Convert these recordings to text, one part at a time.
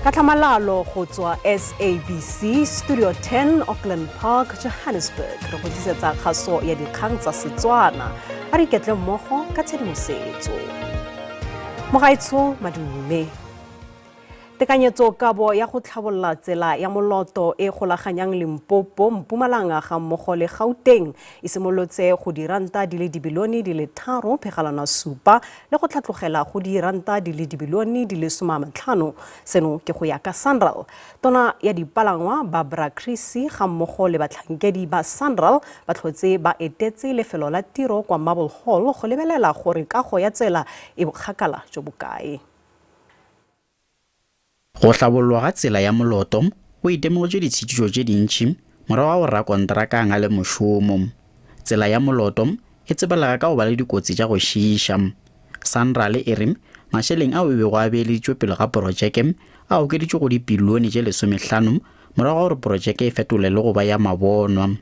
Ka tlhamalalo go tswa SABC Studio 10 Auckland Park, Johannesburg. Re go tlisetsa kgaso ya dikgang tsa Setswana. A re iketle mmogo ka tshedimosetso. Mogaetsho madume. Tekanyetso kabo ya go tlhabolola tsela ya moloto e golaganyang Limpopo, Mpumalanga ga mmogo le Gauteng e simolotse go diranta di le dibilione di le 3.7 le go tlhatlogela go diranta di le dibilione di le 15. Seno ke go ya ka Sanral. Tona ya dipalangwa Barbara Crissy ga mmogo le batlhankedi ba Sanral ba tlhotse ba etetse lefelo la tiro kwa Marble Hall go lebelela gore kago ya tsela e bokgakala jo bokae. Go hlabolwa ga tsela ya moloto o itemogetse ditshitiso tse dintši morago ga go raya konteraka a le mošomo. Tsela ya moloto e tsebelaga ka go ba le dikotsi tša go šiša. Sanral e re mašeleng ao e bego a beeleditšwe pele ga porojeke a okeditšwe go dibilione tše 15 morago ga gore porojeke e fetole le go ba ya mabonwa.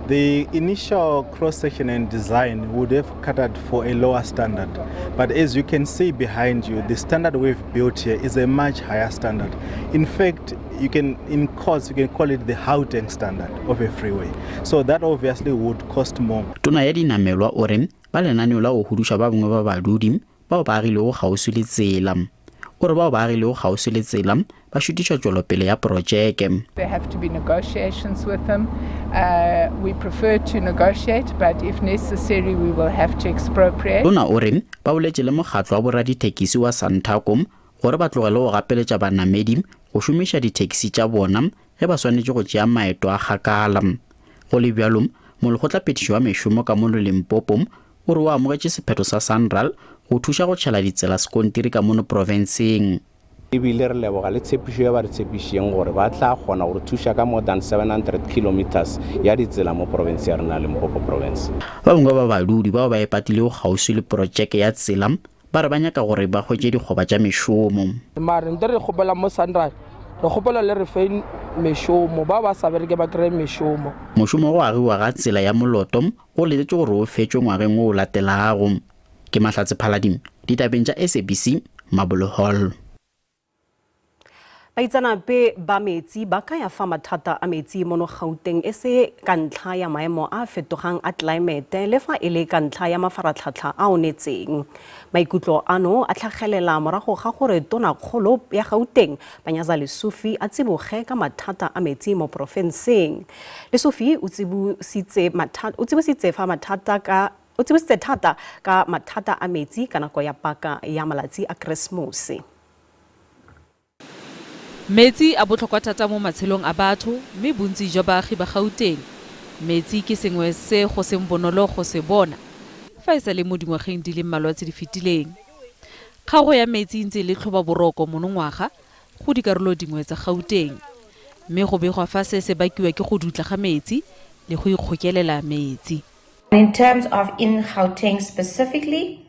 The initial cross-section and design would have catered for a lower standard. But as you can see behind you, the standard we've built here is a much higher standard. In fact, you can call it the Gauteng standard of a freeway. So that obviously would cost more. Tona ya dinamelwa o re ba lenaneo la go huduša ba bangwe ba badudi bao ba agilego kgauswi le tsela. O re bao ba agilego kgauswi le tsela ba šutiša tšwelopele ya porojeke. There have to be negotiations with them. We prefer to negotiate, but if necessary, we will have to expropriate. Tona o re ba boletše le mokgatlo wa boradithekisi wa Santaco gore ba tlogele go gapeletša banamedi go šomiša dithekisi tša bona ge ba swanetše go tšea maeto a kgakala. Go le bjalo molekgotlaphethiši wa mešomo ka mono Limpopo o re o amogetše sephetho sa Sanral go thuša go tšhela ditsela sekontiri ka mono provenseng. Ebile re leboga le tshepišo ya ba re tshepišeng gore ba tla kgona go thuša ka more than 700 kilometers ya ditsela mo province ya rena Limpopo province. Ba bangwe ba badudi bao ba epatile go kgauswi le porojeke ya tsela ba re ba nyaka gore ba hwetše dikgoba tša mešomo. Mare nte re kgopela mo Sanral re kgopela le re fe mešomo ba sa bereke ba kry mešomo. Mošomo go agiwa ga tsela ya moloto go letšwe gore o fetšwe ngwageng o latelago. Ke Mahlatse Phaladimo, ditabeng tša SABC, Marble Hall. Baitsanape ba metsi ba ka ya fa mathata a metsi mono Gauteng e se ka ntlha ya maemo a fetogang a climate le fa e le ka ntlha ya mafaratlhatlha a onetseng. Maikutlo ano a tlhagelela morago ga gore tona kgolo ya Gauteng Panyaza Lesufi a tsiboge ka mathata a metsi mo profenseng. Lesufi o tsibositse thata ka mathata a metsi ka nako ya paka ya malatsi a Keresemose. Metsi a botlhokwa thata mo matshelong a batho mme bontsi jwa baagi ba Gauteng. Metsi ke sengwe se go seng bonolo go se bona fa e sa le mo dingwageng di le mmalwa tse di fetileng. Kgaogo ya metsi ntse le tlhoba boroko monongwaga go dikarolo dingwe tsa Gauteng mme go begwa fa se se bakiwa ke go dutla ga metsi le go ikgokelela metsi. In terms of in Gauteng specifically,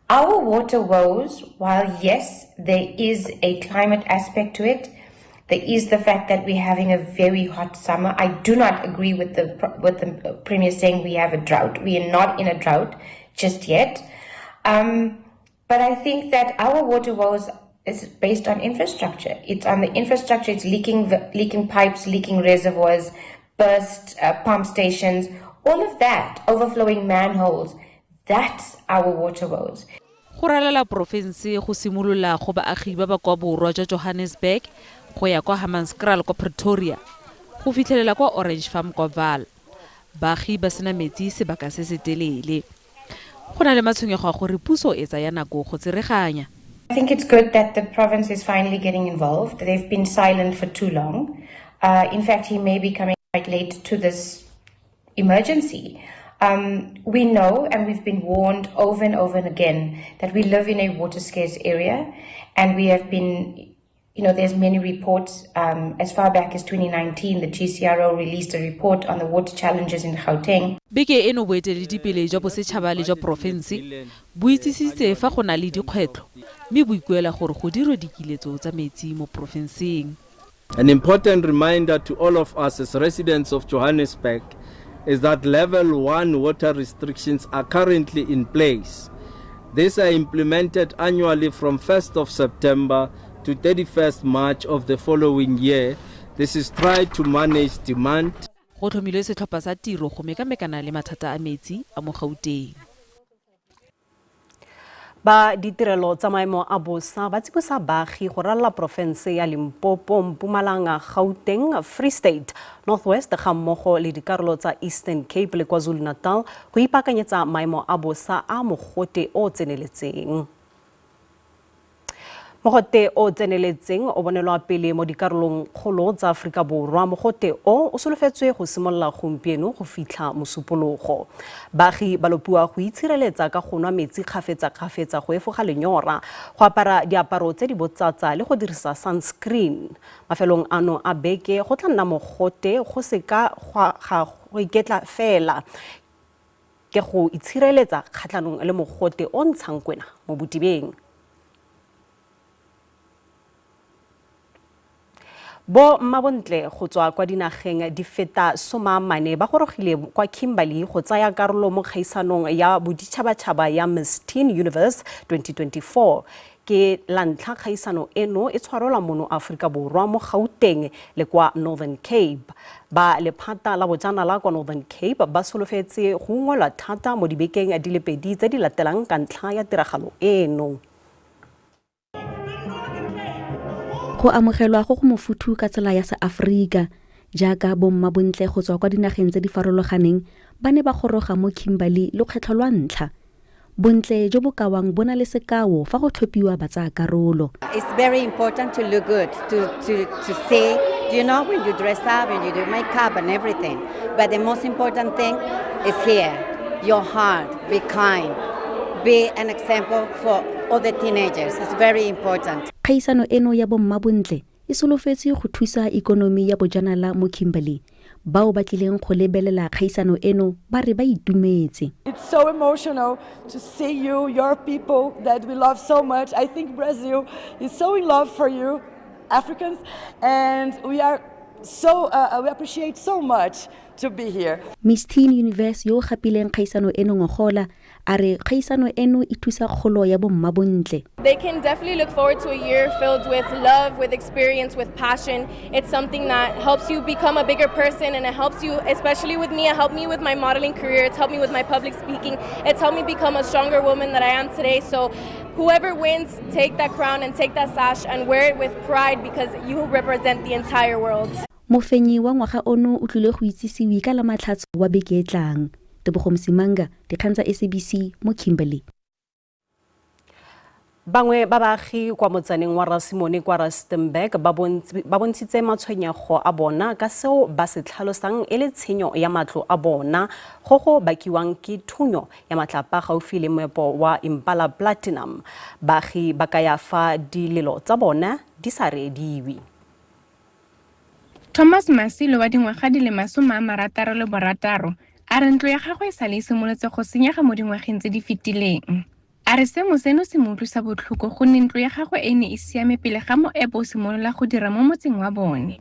our water woes, while yes, there is a climate aspect to it, there is the fact that we're having a very hot summer. I do not agree with the Premier saying we have a drought. We are not in a drought just yet. But I think that our water woes is based on infrastructure. It's on the infrastructure. It's leaking pipes, leaking reservoirs, burst pump stations, all of that, overflowing manholes. That's our water woes. Go ralela province go simolola go baagi ba ba kwa borwa jwa Johannesburg go ya kwa Hammanskraal kwa Pretoria go fitlhelela kwa Orange Farm kwa Vaal. Baagi ba sena metsi sebaka se se telele. Go na le matshwenyego a gore puso e tsaya nako go tsereganya. I think it's good that the province is finally getting involved. They've been silent for too long. In fact, he may be coming quite late to this emergency. We know and we've been warned over and over and again that we live in a water scarce area, and we have been, there's many reports. As far back as 2019, the GCRO released a report on the water challenges in Gauteng. Beke eno boeteledipele jwa bosetšhaba le jwa province bo itsisitse fa go na le dikgwetlho mme bo ikuela gore go dirwe dikiletso tsa metsi mo provinceng. An important reminder to all of us as residents of Johannesburg is that level 1 water restrictions are currently in place. These are implemented annually from 1st of September to 31st March of the following year. This is try to manage demand. Go tlhomilwe setlhopha sa tiro go mekamekana le mathata a metsi a mo Gauteng. Ba ditirelo tsa maemo a bosa ba tsibosa baagi go ralala porofense ya Limpopo, Mpumalanga, Gauteng, Free State, Northwest ga mmogo le dikarolo tsa Eastern Cape le KwaZulu-Natal go ipaakanyetsa maemo a bosa a mogote o tseneletseng. Mogote o tseneletseng o bonelwa pele mo dikarolong kgolo tsa Aforika Borwa. Mogote o solofetswe go simolola gompieno go fitlha mosupologo. Baagi ba lopua go itshireletsa ka go nwa metsi kgafetsa go efoga lenyora, go apara diaparo tse di botsatsa le go dirisa sunscreen. Mafelong ano a beke go tla nna mogote go seka go iketla fela ke go itshireletsa kgatlhanong le mogote o ntshang kwena mo botibeng. Bo mmabontle go tswa kwa dinageng di feta 40 ba gorogile kwa Kimberley go tsaya karolo mo kgaisanong ya boditšhabatšhaba ya Miss Teen Universe 2024. Ke la ntlha kgaisano eno e tshwarelwa mono Aforika Borwa mo Gauteng le kwa Northern Cape. Ba lephata la bojanala kwa Northern Cape ba solofetse go ungwelwa thata mo dibekeng di le pedi tse di latelang ka ntlha ya tiragalo eno. Go amogelwa go mofuthu ka tsela ya sa Afrika jaaka bomma bontle go tswa kwa dinageng tse di farologaneng ba ne ba goroga mo Kimberley le kgetlho lwa ntlha. Bontle jo bo kawang bona le sekao fa go tlhopiwa ba tsaya karolo. It's very important to look good, to see, you know, when you dress up and you do makeup and everything. But the most important thing is here, your heart, be kind, be an example for other teenagers. It's very important. Kgaisano eno ya bomma bontle e solofetse go thusa ikonomi ya bojanala mo Kimberley. Bao ba tlileng go lebelela kgaisano eno ba re ba itumetse. It's so emotional to see you, your people that we love so much. I think Brazil is so in love for you, Africans, and we are so we appreciate so much to be here. Miss Teen Universe yo gapileng kgaisano eno ngogola are kgaisano eno e thusa kgolo ya bomma bontle. They can definitely look forward to a year filled with love, with experience, with passion. It's something that helps you become a bigger person, and it helps you, especially with me, it helped me with my modeling career, it's helped me with my public speaking, it's helped me become a stronger woman that I am today. So whoever wins, take that crown and take that sash and wear it with pride because you represent the entire world. Mofenyi wa ngwaga ono o tlile go itsisiwi ka la matlhatso wa beke e tlang. Tebogo Msimanga, Dikgang tsa SABC mo Kimberley. Bangwe ba baagi kwa motsaneng wa Rasimone kwa Rustenburg ba bontshitse matshwenyego a bona ka seo ba se tlhalosang e le tshenyo ya matlo a bona go bakiwang ke thunyo ya matlapa gaufi le moepo wa Impala Platinum. Baagi ba ka ya fa dilelo tsa bona di sa rediwi. Thomas Masilo wa dingwaga di le 66 a re ntlo ya gagwe e sale e simolotse go senyega mo dingwageng tse di fetileng. A re seno se mo utlwisa botlhoko gonne ntlo ya gagwe e ne e siame pele ga moepo o simolola go dira mo motseng wa bone.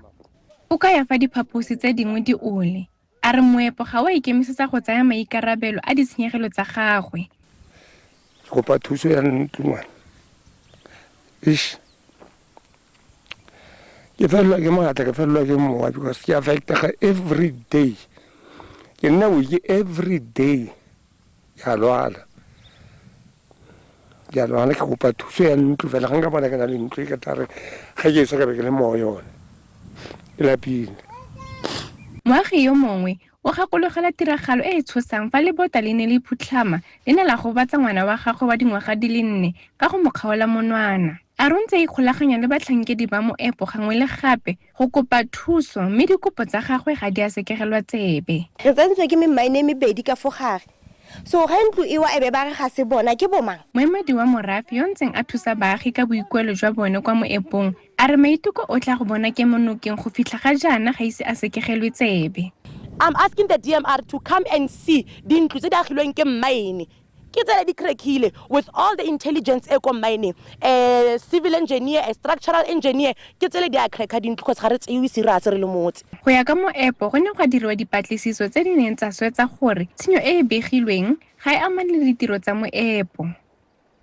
O ka ya fa diphaposi tse dingwe di ole. A re moepo ga wa ikemisetsa go tsaya maikarabelo a ditshenyegelo tsa gagwe. Go pa thuso ya ntlo ke fela ke maatla ke fela ke mowa because ke affecta every day. Ke nna wiki every day ya lwala ke go pa thuso ya ntlo fela ga nka bona ke na le ntlo ke tare ga ke se ka be ke le mo yone e lapile. Moagi yo mongwe o gakologela tiragalo e e tshosang fa lebota le ne le phutlhama le ne la go batsa ngwana wa gagwe wa dingwaga di le 4 ka go mo kgaola monwana. A rontse e ikgolaganya le batlhankedi ba moepo gangwe le gape go kopa thuso mme dikopo tsa gagwe ga di a sekegelwa tsebe. Re tsentse ke memaine mebedi ka fogare. So ga ntlo e wa ebe ba re ga se bona ke bomang. Moemedi wa morafe yo ntseng a thusa baagi ka boikuelo jwa bone kwa moepong a re maiteko o tla go bona ke monokeng go fitlha ga jaana ga ise a sekegelwe tsebe. I'm asking the DMR to come and see dintlo tse di agilweng ke mmaene. Ke tsela di crackile with all the intelligence e kwa mining, civil engineer, structural engineer, ke tsela di a cracka dintlo go tsare tseiwe serious re le motse. Go ya ka moepo go ne go dirwa dipatlisiso tse di neng tsa swetsa gore tshenyo e e begilweng ga e amane le ditiro tsa moepo.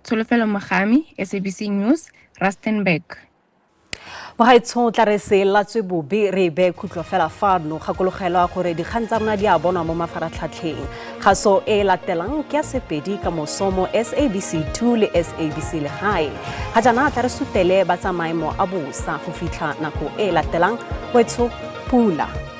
Tsholofelo Mogami, SABC News, Rustenburg. Mogaetsho tla re se latswe bobe re be khutlo fela fano gakologelwa gore dikgang tsa rona di a bonwa mo mafaratlhatlheng kgaso e latelang ke ya sepedi ka mosomo SABC 2 le SABC legae ga jana tla re sutele ba tsa maemo a bosa go fitlha nako e latelang wetso pula.